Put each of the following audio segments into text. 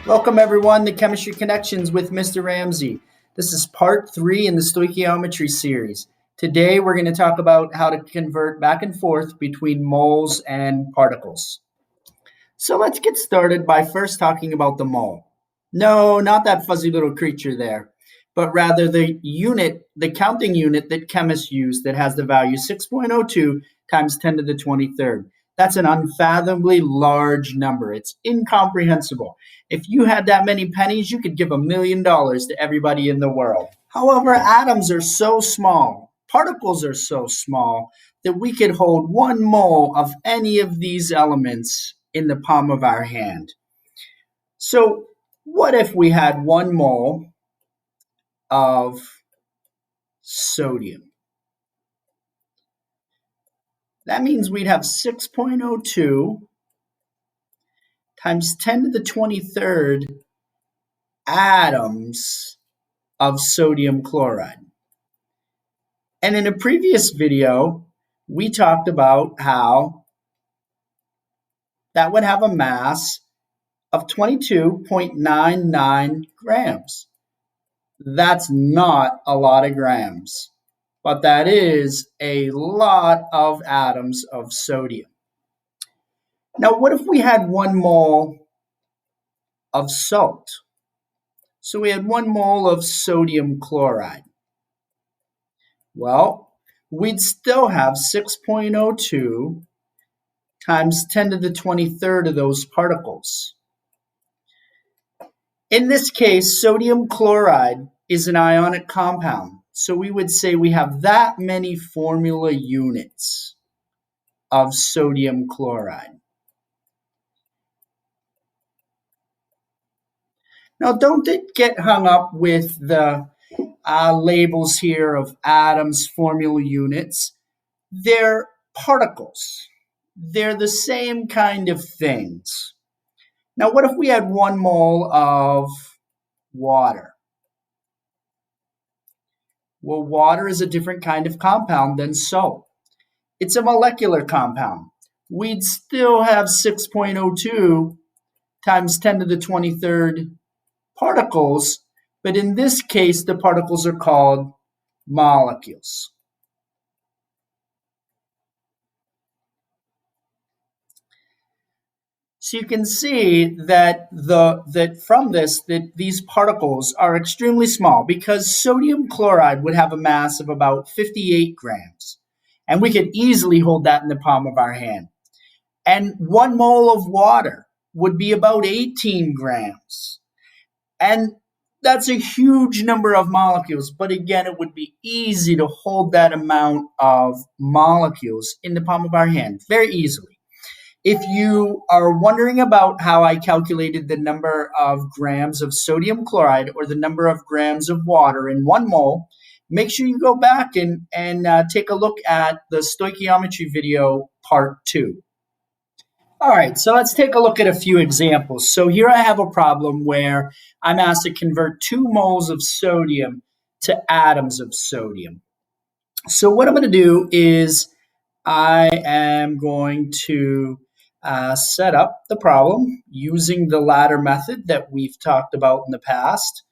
Welcome everyone to Chemistry Connections with Mr. Ramsey. This is part 3 in the Stoichiometry series. Today we're going to talk about how to convert back and forth between moles and particles. So let's get started by first talking about the mole. No, not that fuzzy little creature there, but rather the unit, the counting unit that chemists use that has the value 6.02 times 10 to the 23rd. That's an unfathomably large number. It's incomprehensible. If you had that many pennies, you could give $1 million to everybody in the world. However, atoms are so small, particles are so small, that we could hold 1 mole of any of these elements in the palm of our hand. So what if we had 1 mole of sodium? That means we'd have 6.02 times 10 to the 23rd atoms of sodium chloride. And in a previous video, we talked about how that would have a mass of 22.99 grams. That's not a lot of grams, but that is a lot of atoms of sodium. Now, what if we had 1 mole of salt? So we had 1 mole of sodium chloride. Well, we'd still have 6.02 times 10 to the 23rd of those particles. In this case, sodium chloride is an ionic compound. So we would say we have that many formula units of sodium chloride. Now, don't get hung up with the labels here of atoms, formula units. They're particles. They're the same kind of things. Now, what if we had 1 mole of water? Well, water is a different kind of compound than salt. It's a molecular compound. We'd still have 6.02 times 10 to the 23rd particles, but in this case, the particles are called molecules. So you can see that from this that these particles are extremely small because sodium chloride would have a mass of about 58 grams. And we could easily hold that in the palm of our hand. And 1 mole of water would be about 18 grams. And that's a huge number of molecules, but again, it would be easy to hold that amount of molecules in the palm of our hand, very easily. If you are wondering about how I calculated the number of grams of sodium chloride or the number of grams of water in 1 mole, make sure you go back and take a look at the stoichiometry video part 2. All right, so let's take a look at a few examples. So here I have a problem where I'm asked to convert 2 moles of sodium to atoms of sodium. So what I'm going to do is I am going to set up the problem using the ladder method that we've talked about in the past.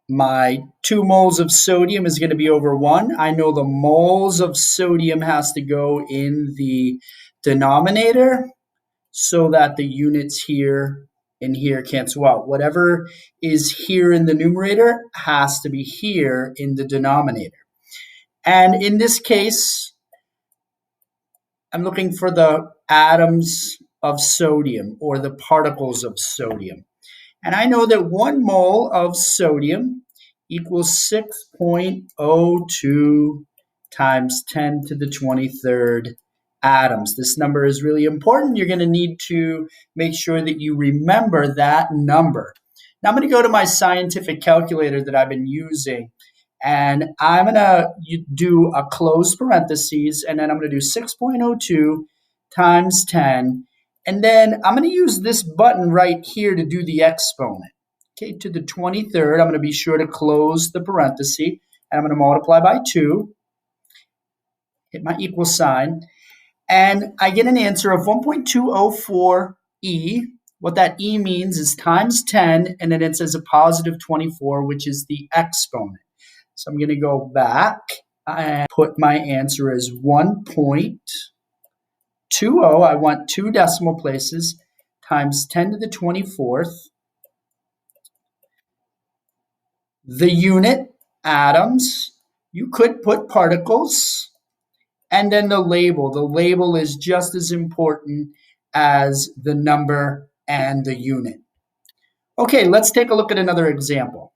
My 2 moles of sodium is going to be over 1. I know the moles of sodium has to go in the denominator so that the units here and here cancel out. Whatever is here in the numerator has to be here in the denominator. And in this case, I'm looking for the atoms of sodium or the particles of sodium. And I know that 1 mole of sodium equals 6.02 times 10 to the 23rd atoms. This number is really important. You're going to need to make sure that you remember that number. Now I'm going to go to my scientific calculator that I've been using, and I'm going to do a closed parentheses, and then I'm going to do 6.02 times 10, and then I'm going to use this button right here to do the exponent. Okay, to the 23rd, I'm going to be sure to close the parenthesis, and I'm going to multiply by 2, hit my equal sign, and I get an answer of 1.204 E, What that e means is times 10, and then it says a positive 24, which is the exponent. So I'm going to go back and put my answer as 1.20. I want 2 decimal places times 10 to the 24th. The unit, atoms. You could put particles. And then the label. The label is just as important as the number and the unit. Okay, let's take a look at another example.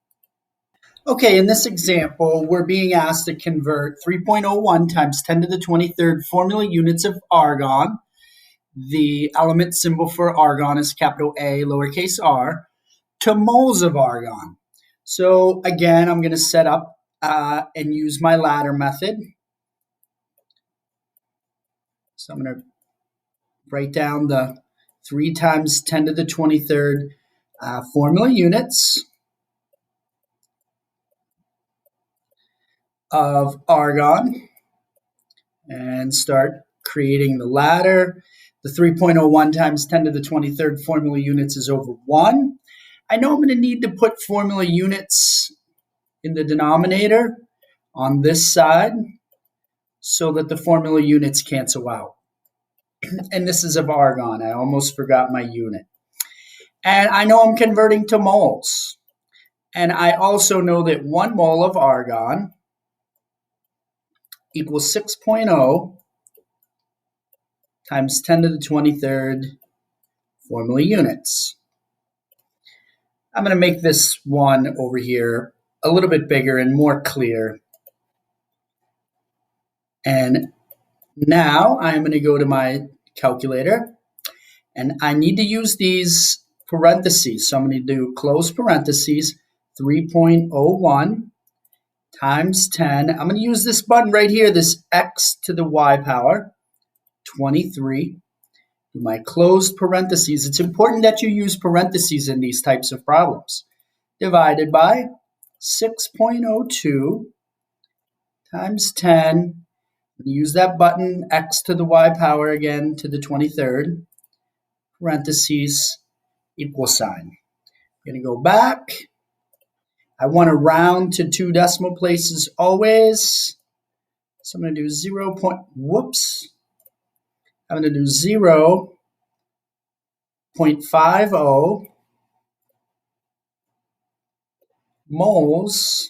Okay, in this example, we're being asked to convert 3.01 times 10 to the 23rd formula units of argon. The element symbol for argon is capital A, lowercase r, to moles of argon. So again, I'm going to set up and use my ladder method. So I'm going to write down the 3 times 10 to the 23rd formula units of argon and start creating the ladder. The 3.01 times 10 to the 23rd formula units is over 1. I know I'm going to need to put formula units in the denominator on this side so that the formula units cancel out. And this is of argon. I almost forgot my unit. And I know I'm converting to moles. And I also know that 1 mole of argon equals 6.0 times 10 to the 23rd formula units. I'm going to make this one over here a little bit bigger and more clear. And now I'm going to go to my calculator, and I need to use these parentheses. So I'm going to do close parentheses, 3.01 times 10. I'm going to use this button right here, this x to the y power, 23. Do my closed parentheses. It's important that you use parentheses in these types of problems. Divided by 6.02 times 10. Use that button, x to the y power again to the 23rd, parentheses, equal sign. I'm going to go back. I want to round to 2 decimal places always. So I'm going to do 0. I'm going to do 0.50 moles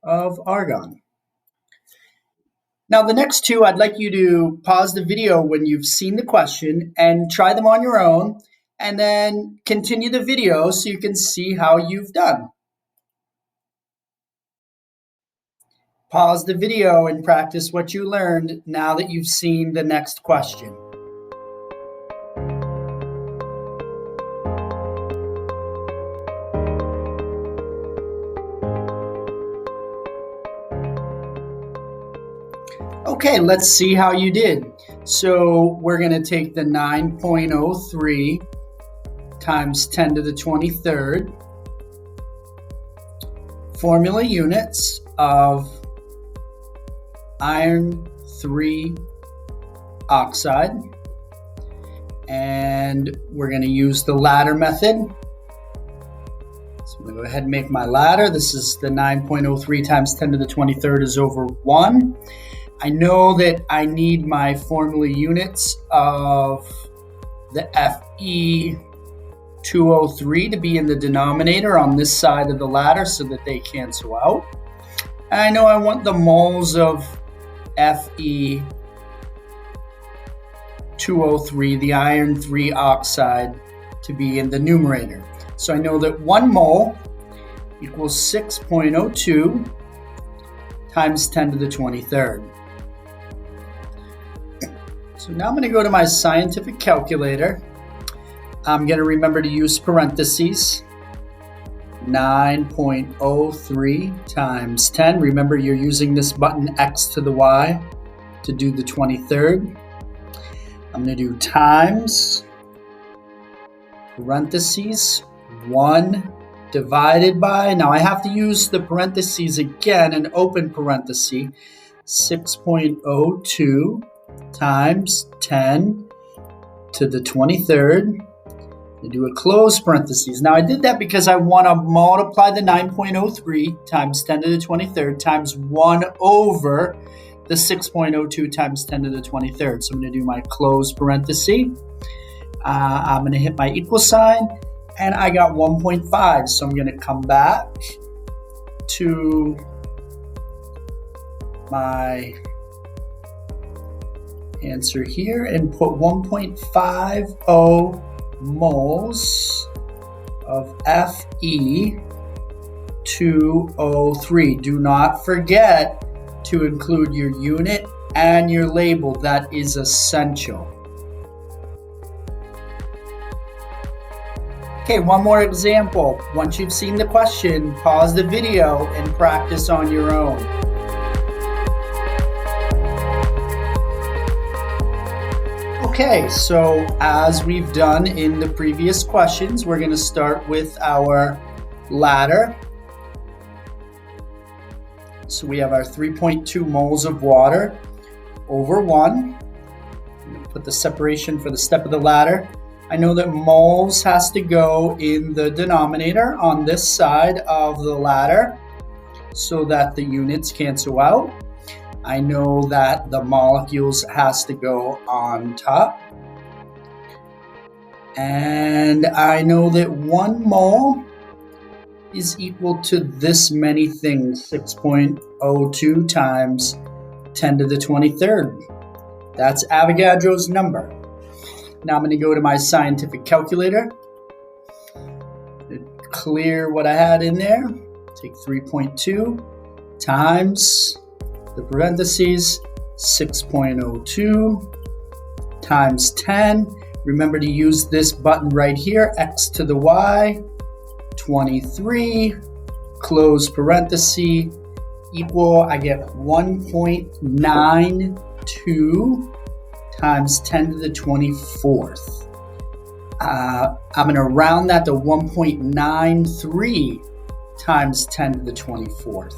of argon. Now, the next two, I'd like you to pause the video when you've seen the question and try them on your own, and then continue the video so you can see how you've done. Pause the video and practice what you learned now that you've seen the next question. Okay, let's see how you did. So we're going to take the 9.03 times 10 to the 23rd formula units of iron 3 oxide, and we're going to use the ladder method. So I'm going to go ahead and make my ladder. This is the 9.03 times 10 to the 23rd is over 1. I know that I need my formula units of the Fe2O3 to be in the denominator on this side of the ladder so that they cancel out. And I know I want the moles of Fe2O3, the iron 3 oxide, to be in the numerator. So I know that 1 mole equals 6.02 times 10 to the 23rd. So now I'm going to go to my scientific calculator. I'm going to remember to use parentheses. 9.03 times 10. Remember, you're using this button x to the y to do the 23rd. I'm going to do times, parentheses, 1 divided by, now I have to use the parentheses again, an open parenthesis, 6.02 times 10 to the 23rd. I do a close parentheses. Now I did that because I want to multiply the 9.03 times 10 to the 23rd times 1 over the 6.02 times 10 to the 23rd. So I'm going to do my close parenthesis. I'm going to hit my equal sign, and I got 1.5. So I'm going to come back to my answer here and put 1.50 moles of Fe2O3. Do not forget to include your unit and your label. That is essential. Okay, one more example. Once you've seen the question, pause the video and practice on your own. Okay, so as we've done in the previous questions, we're going to start with our ladder. So we have our 3.2 moles of water over 1. I'm going to put the separation for the step of the ladder. I know that moles has to go in the denominator on this side of the ladder so that the units cancel out. I know that the molecules has to go on top. And I know that 1 mole is equal to this many things, 6.02 times 10 to the 23rd. That's Avogadro's number. Now I'm going to go to my scientific calculator, clear what I had in there, take 3.2 times the parentheses, 6.02 times 10. Remember to use this button right here, x to the y, 23, close parenthesis, equal, I get 1.92 times 10 to the 24th. I'm going to round that to 1.93 times 10 to the 24th.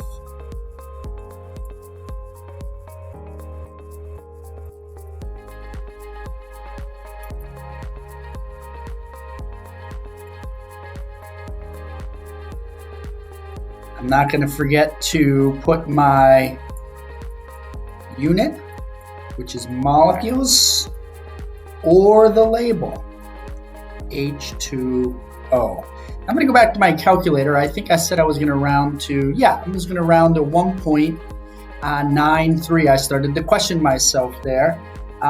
I'm not going to forget to put my unit, which is molecules, or the label, H2O. I'm going to go back to my calculator. I think I said I was going to round to, I'm just going to round to 1.93. I started to question myself there.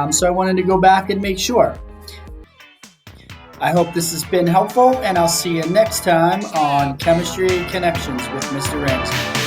So I wanted to go back and make sure. I hope this has been helpful, and I'll see you next time on Chemistry Connections with Mr. Ramsey.